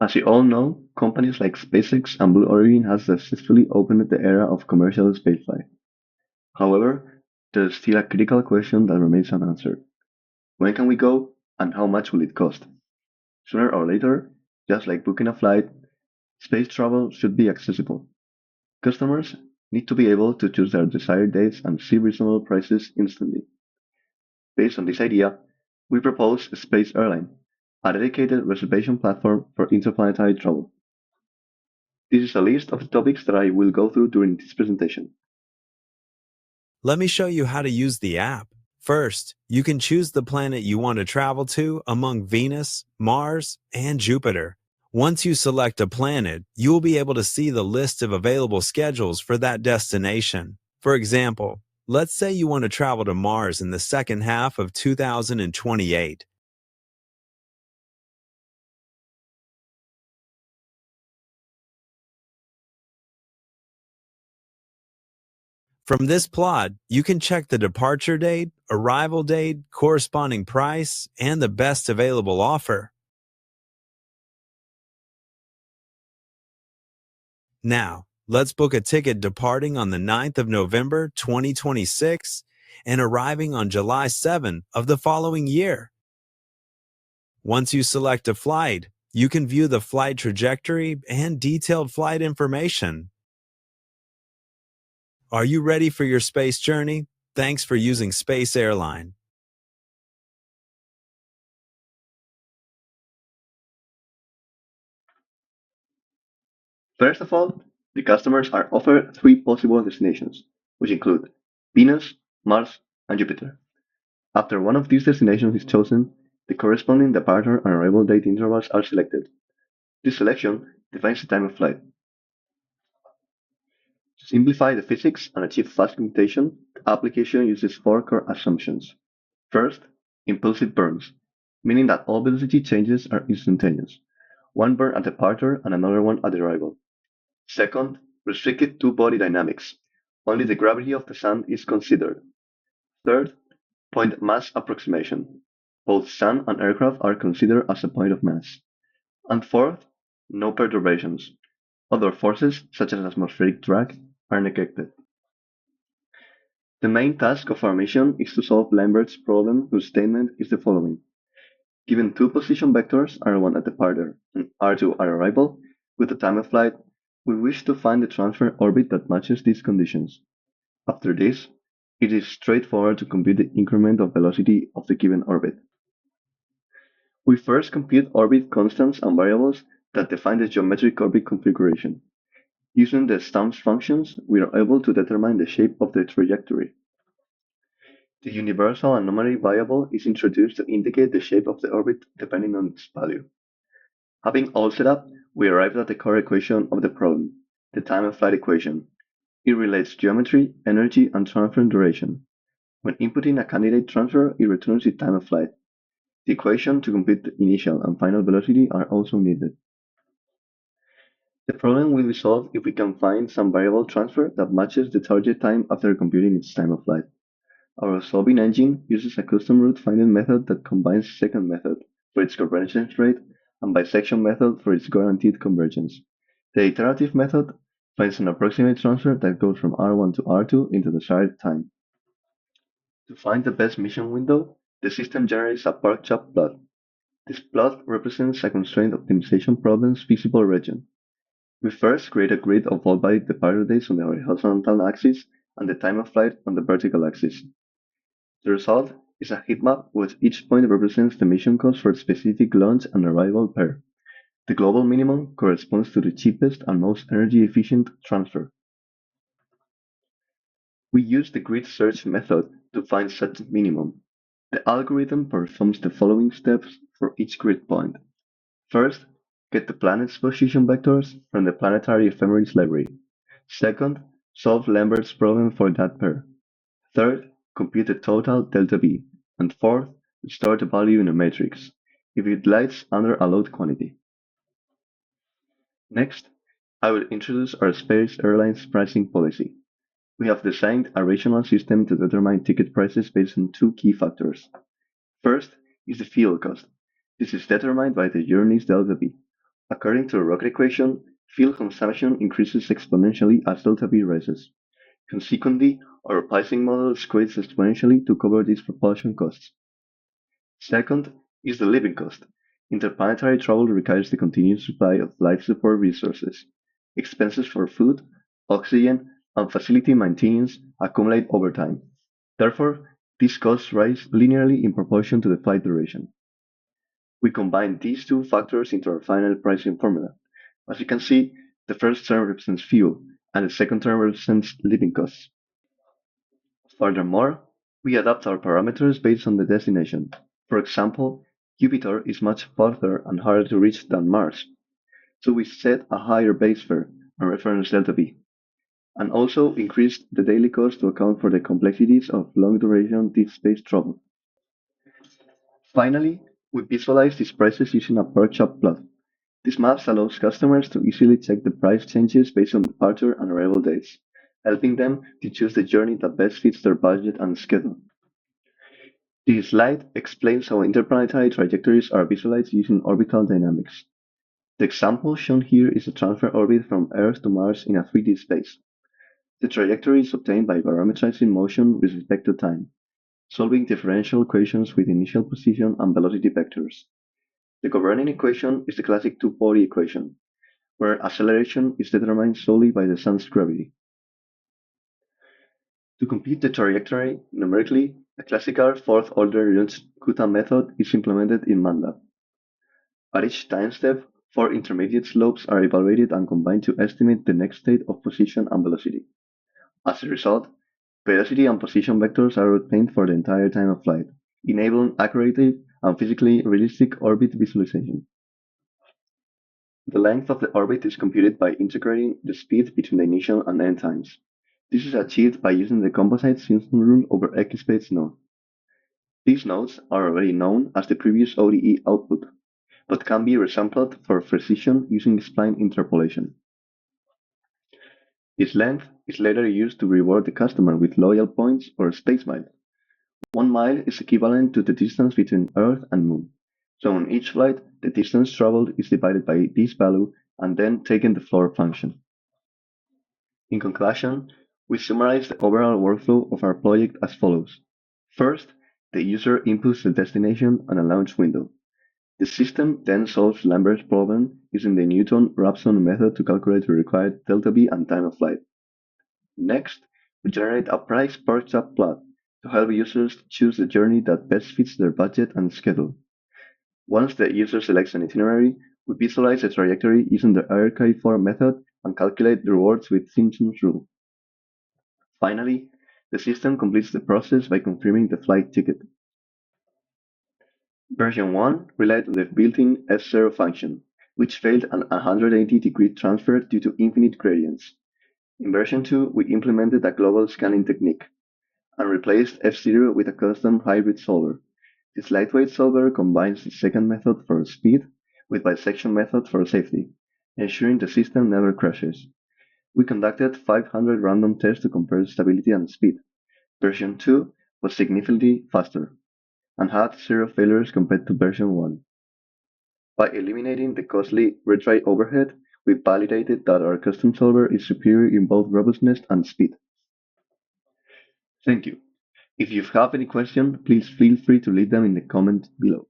As you all know, companies like SpaceX and Blue Origin have successfully opened the era of commercial spaceflight. However, there is still a critical question that remains unanswered. When can we go, and how much will it cost? Sooner or later, just like booking a flight, space travel should be accessible. Customers need to be able to choose their desired dates and see reasonable prices instantly. Based on this idea, we propose Space Airline, a dedicated reservation platform for interplanetary travel. This is a list of the topics that I will go through during this presentation. Let me show you how to use the app. First, you can choose the planet you want to travel to among Venus, Mars, and Jupiter. Once you select a planet, you will be able to see the list of available schedules for that destination. For example, let's say you want to travel to Mars in the second half of 2028. From this plot, you can check the departure date, arrival date, corresponding price, and the best available offer. Now, let's book a ticket departing on the 9th of November 2026 and arriving on July 7th of the following year. Once you select a flight, you can view the flight trajectory and detailed flight information. Are you ready for your space journey? Thanks for using Space Airline. First of all, the customers are offered three possible destinations, which include Venus, Mars, and Jupiter. After one of these destinations is chosen, the corresponding departure and arrival date intervals are selected. This selection defines the time of flight. To simplify the physics and achieve fast computation, the application uses four core assumptions. First, impulsive burns, meaning that all velocity changes are instantaneous, one burn at departure and another one at arrival. Second, restricted two-body dynamics, only the gravity of the sun is considered. Third, point mass approximation, both sun and aircraft are considered as a point of mass. And fourth, no perturbations, other forces, such as atmospheric drag, are neglected. The main task of our mission is to solve Lambert's problem, whose statement is the following. Given two position vectors, R1 at departure and R2 at arrival, with the time of flight, we wish to find the transfer orbit that matches these conditions. After this, it is straightforward to compute the increment of velocity of the given orbit. We first compute orbit constants and variables that define the geometric orbit configuration. Using the Stamps functions, we are able to determine the shape of the trajectory. The universal anomaly variable is introduced to indicate the shape of the orbit depending on its value. Having all set up, we arrived at the core equation of the problem, the time of flight equation. It relates geometry, energy, and transfer duration. When inputting a candidate transfer, it returns the time of flight. The equation to compute the initial and final velocity are also needed. The problem will be solved if we can find some variable transfer that matches the target time after computing its time of flight. Our solving engine uses a custom root finding method that combines second method for its convergence rate and bisection method for its guaranteed convergence. The iterative method finds an approximate transfer that goes from R1 to R2 into the desired time. To find the best mission window, the system generates a pork chop plot. This plot represents a constraint optimization problem's feasible region. We first create a grid of all valid departure dates on the horizontal axis and the time of flight on the vertical axis. The result is a heat map with each point represents the mission cost for a specific launch and arrival pair. The global minimum corresponds to the cheapest and most energy efficient transfer. We use the grid search method to find such minimum. The algorithm performs the following steps for each grid point. First, get the planet's position vectors from the planetary ephemeris library. Second, solve Lambert's problem for that pair. Third, compute the total delta V. And fourth, store the value in a matrix, if it lies under a load quantity. Next, I will introduce our Space Airlines pricing policy. We have designed a rational system to determine ticket prices based on two key factors. First is the fuel cost. This is determined by the journey's delta V. According to the rocket equation, fuel consumption increases exponentially as delta V rises. Consequently, our pricing model scales exponentially to cover these propulsion costs. Second is the living cost. Interplanetary travel requires the continuous supply of life support resources. Expenses for food, oxygen, and facility maintenance accumulate over time. Therefore, these costs rise linearly in proportion to the flight duration. We combine these two factors into our final pricing formula. As you can see, the first term represents fuel, and the second term represents living costs. Furthermore, we adapt our parameters based on the destination. For example, Jupiter is much farther and harder to reach than Mars, so we set a higher base fare and reference delta V, and also increased the daily cost to account for the complexities of long-duration deep space travel. Finally, we visualize these prices using a per chart plot. This map allows customers to easily check the price changes based on departure and arrival dates, helping them to choose the journey that best fits their budget and schedule. This slide explains how interplanetary trajectories are visualized using orbital dynamics. The example shown here is a transfer orbit from Earth to Mars in a 3D space. The trajectory is obtained by parameterizing motion with respect to time, solving differential equations with initial position and velocity vectors. The governing equation is the classic two-body equation, where acceleration is determined solely by the sun's gravity. To compute the trajectory numerically, a classical fourth-order Jones-Kutta method is implemented in MATLAB. At each time step, four intermediate slopes are evaluated and combined to estimate the next state of position and velocity. As a result, velocity and position vectors are obtained for the entire time of flight, enabling accurate and physically realistic orbit visualization. The length of the orbit is computed by integrating the speed between the initial and end times. This is achieved by using the composite Simpson rule over X-space node. These nodes are already known as the previous ODE output, but can be resampled for precision using spline interpolation. This length is later used to reward the customer with loyal points or space miles. 1 mile is equivalent to the distance between Earth and Moon. So on each flight, the distance traveled is divided by this value and then taken the floor function. In conclusion, we summarize the overall workflow of our project as follows. First, the user inputs the destination and a launch window. The system then solves Lambert's problem using the Newton-Raphson method to calculate the required delta V and time of flight. Next, we generate a price per chart plot to help users choose the journey that best fits their budget and schedule. Once the user selects an itinerary, we visualize the trajectory using the RK4 method and calculate the rewards with Simpson's rule. Finally, the system completes the process by confirming the flight ticket. Version 1 relied on the built-in S0 function, which failed an 180-degree transfer due to infinite gradients. In version 2, we implemented a global scanning technique and replaced F0 with a custom hybrid solver. This lightweight solver combines the second method for speed with bisection method for safety, ensuring the system never crashes. We conducted 500 random tests to compare stability and speed. Version 2 was significantly faster and had 0 failures compared to version 1. By eliminating the costly retry overhead, we validated that our custom solver is superior in both robustness and speed. Thank you. If you have any questions, please feel free to leave them in the comments below.